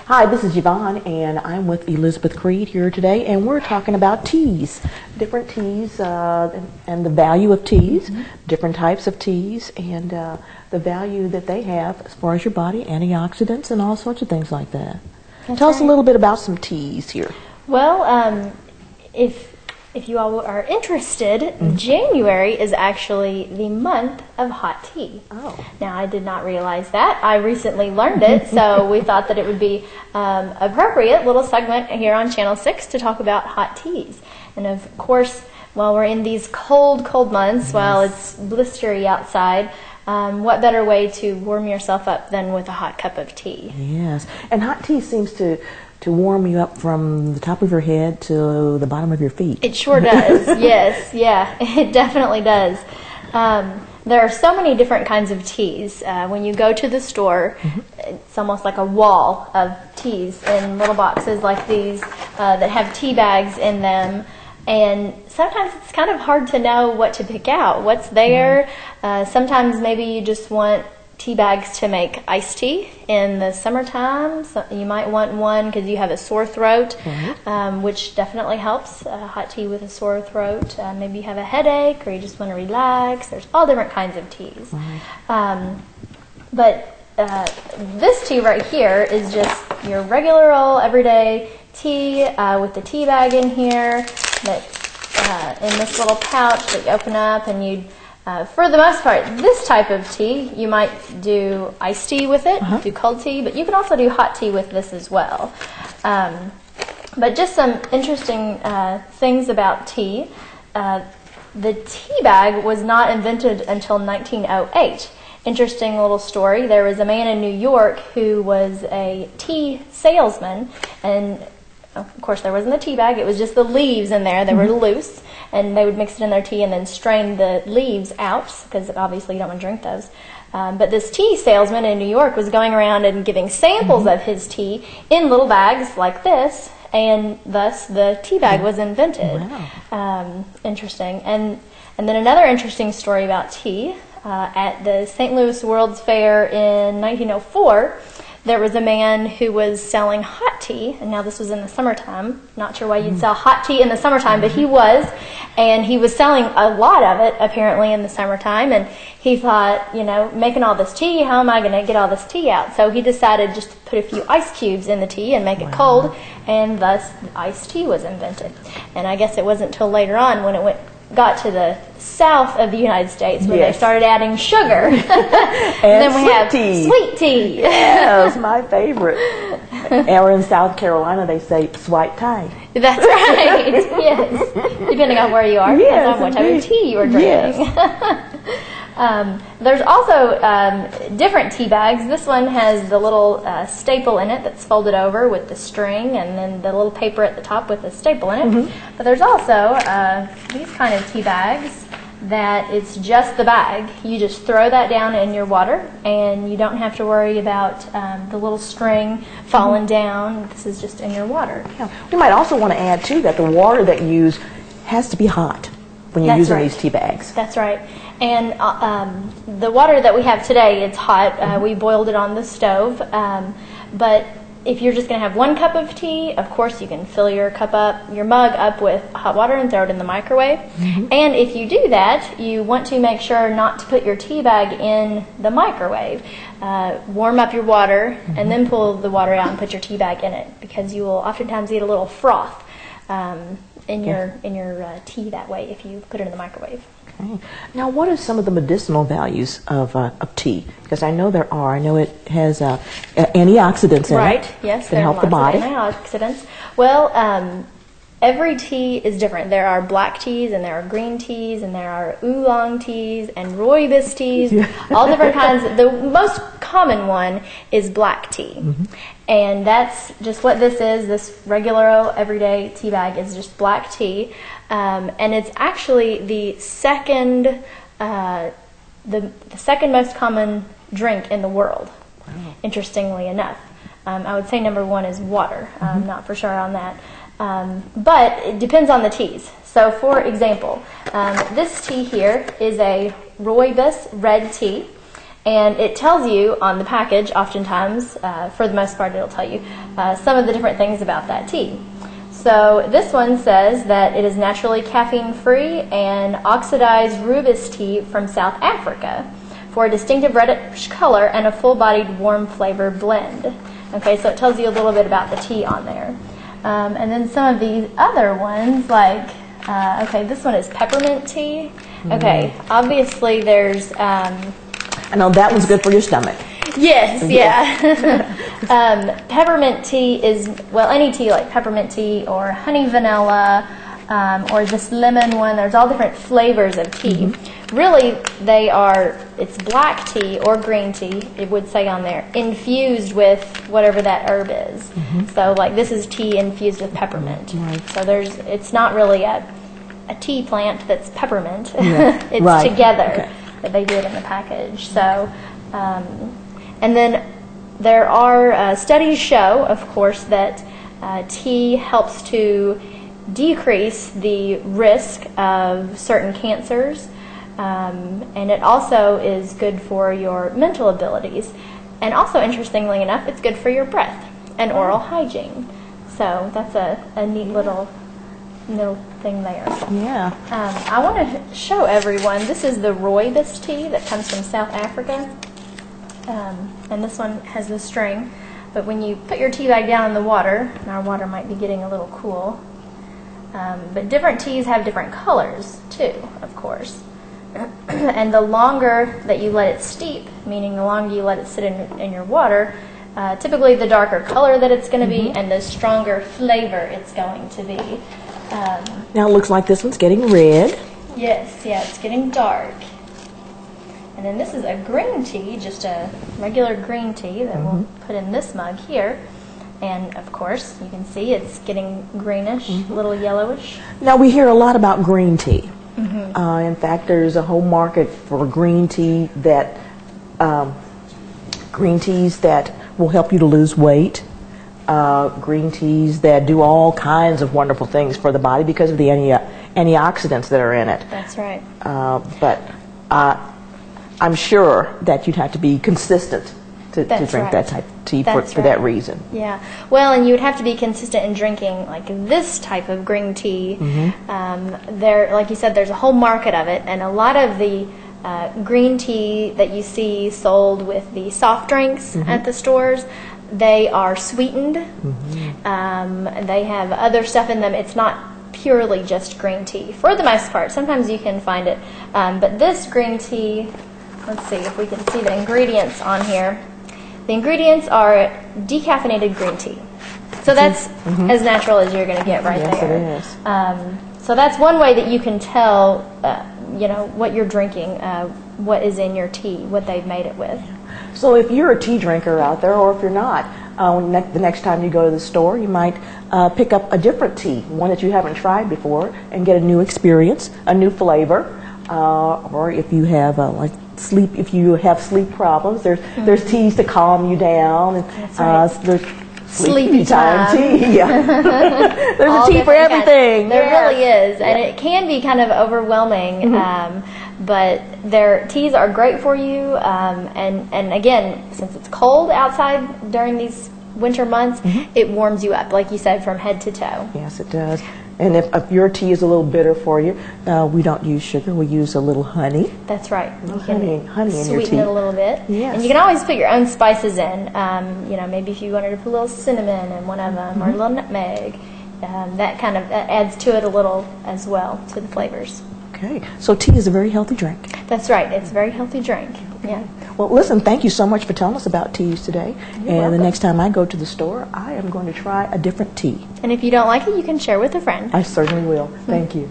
Hi, this is Yvonne, and I'm with Elizabeth Creed here today, and we're talking about teas, different teas, and the value of teas, different types of teas, and the value that they have as far as your body, antioxidants, and all sorts of things like that. Tell us a little bit about some teas here. Well, if you all are interested, January is actually the month of hot tea. Oh. Now, I did not realize that. I recently learned it, so we thought that it would be appropriate little segment here on Channel 6 to talk about hot teas. And of course, while we're in these cold months, while it's blistery outside, what better way to warm yourself up than with a hot cup of tea? Yes, and hot tea seems to warm you up from the top of your head to the bottom of your feet. It sure does. Yes, yeah, it definitely does. There are so many different kinds of teas. When you go to the store, it's almost like a wall of teas in little boxes like these that have tea bags in them. And sometimes it's kind of hard to know what to pick out, what's there. Sometimes maybe you just want tea bags to make iced tea in the summertime. So you might want one because you have a sore throat, which definitely helps. Hot tea with a sore throat. Maybe you have a headache or you just want to relax. There's all different kinds of teas. But this tea right here is just your regular old everyday tea with the tea bag in here that's in this little pouch that you open up, and you'd for the most part, this type of tea, you might do iced tea with it, do cold tea, but you can also do hot tea with this as well. But just some interesting things about tea. The tea bag was not invented until 1908. Interesting little story. There was a man in New York who was a tea salesman, and of course there wasn't a tea bag, it was just the leaves in there. They were loose, and they would mix it in their tea and then strain the leaves out, because obviously you don't want to drink those. But this tea salesman in New York was going around and giving samples of his tea in little bags like this, and thus the tea bag was invented. Wow. Interesting. And then another interesting story about tea. At the St. Louis World's Fair in 1904, there was a man who was selling hot tea, and now this was in the summertime. Not sure why you'd sell hot tea in the summertime, but he was. And he was selling a lot of it, apparently, in the summertime. And he thought, making all this tea, how am I going to get all this tea out? So he decided just to put a few ice cubes in the tea and make it cold, and thus iced tea was invented. And I guess it wasn't until later on when it got to the south of the United States where they started adding sugar. And then we have sweet tea. Yes, my favorite. Or in South Carolina, they say sweet tea. That's right. Yes. Depending on where you are, depends on what type of tea you are drinking. Yes. There's also different tea bags. This one has the little staple in it that's folded over with the string, and then the little paper at the top with the staple in it. But there's also these kind of tea bags that it's just the bag. You just throw that down in your water, and you don't have to worry about the little string falling down. This is just in your water. Yeah. We might also want to add, too, that the water that you use has to be hot when you're using these tea bags. That's right. And the water that we have today, it's hot. We boiled it on the stove. But if you're just going to have one cup of tea, of course you can fill your mug up with hot water and throw it in the microwave. And if you do that, you want to make sure not to put your tea bag in the microwave. Warm up your water and then pull the water out and put your tea bag in it, because you will oftentimes get a little froth in your tea that way if you put it in the microwave. Okay. Now, what are some of the medicinal values of tea? Because I know there are. I know it has antioxidants in it. Right, yes. That help the body. Antioxidants. Well, every tea is different. There are black teas, and there are green teas, and there are oolong teas, and rooibos teas, all different kinds. The most common one is black tea. And that's just what this is. This regular everyday tea bag is just black tea. And it's actually the second most common drink in the world, interestingly enough. I would say number one is water. I'm not for sure on that. But it depends on the teas. So, for example, this tea here is a rooibos red tea. And it tells you on the package, oftentimes, for the most part, it'll tell you some of the different things about that tea. So this one says that it is naturally caffeine-free and oxidized rooibos tea from South Africa for a distinctive reddish color and a full-bodied, warm flavor blend. Okay, so it tells you a little bit about the tea on there. And then some of these other ones, like, okay, this one is peppermint tea. Okay, obviously there's... I know that one's good for your stomach. Yes, yeah. Peppermint tea is, well, any tea like peppermint tea or honey vanilla or just lemon one. There's all different flavors of tea. Really, it's black tea or green tea, it would say on there, infused with whatever that herb is. So, like, this is tea infused with peppermint. So it's not really a tea plant that's peppermint. It's together that they do it in the package. So, and then there are studies show, of course, that tea helps to decrease the risk of certain cancers, and it also is good for your mental abilities. And also, interestingly enough, it's good for your breath and oral hygiene. So that's a neat little thing there. Yeah. I want to show everyone, this is the rooibos tea that comes from South Africa. And this one has the string. But when you put your tea bag down in the water, and our water might be getting a little cool, but different teas have different colors too, of course. And the longer that you let it steep, meaning the longer you let it sit in your water, typically the darker color that it's going to be and the stronger flavor it's going to be. Now it looks like this one's getting red. Yes, yeah, it's getting dark. And then this is a green tea, just a regular green tea that we'll put in this mug here. And of course, you can see it's getting greenish, a little yellowish. Now we hear a lot about green tea. In fact, there's a whole market for green tea green teas that will help you to lose weight. Green teas that do all kinds of wonderful things for the body because of the antioxidants that are in it. That's right. But I'm sure that you'd have to be consistent to drink that type of tea for that reason. Yeah. Well, and you would have to be consistent in drinking like this type of green tea. There, like you said, there's a whole market of it, and a lot of the green tea that you see sold with the soft drinks at the stores, they are sweetened. They have other stuff in them. It's not purely just green tea for the most part. Sometimes you can find it. But this green tea, let's see if we can see the ingredients on here. The ingredients are decaffeinated green tea. So that's as natural as you're going to get right there. Yes, it is. So that's one way that you can tell, what you're drinking, what is in your tea, what they've made it with. So if you're a tea drinker out there, or if you're not, the next time you go to the store, you might pick up a different tea, one that you haven't tried before, and get a new experience, a new flavor. Or if you have if you have sleep problems, there's teas to calm you down. And, there's sleepy time tea. Yeah. There's a tea for everything. There really is, and it can be kind of overwhelming. But their teas are great for you, and again, since it's cold outside during these winter months, it warms you up, like you said, from head to toe. Yes, it does. And if your tea is a little bitter for you, we don't use sugar. We use a little honey. That's right. You honey in your tea. Sweeten it a little bit. Yes. And you can always put your own spices in. Maybe if you wanted to put a little cinnamon in one of them, or a little nutmeg, that kind of adds to it a little as well, to the flavors. Okay. So tea is a very healthy drink. That's right. It's a very healthy drink. Yeah. Well, listen, thank you so much for telling us about teas today. You're welcome. The next time I go to the store, I am going to try a different tea. And if you don't like it, you can share with a friend. I certainly will. Thank you.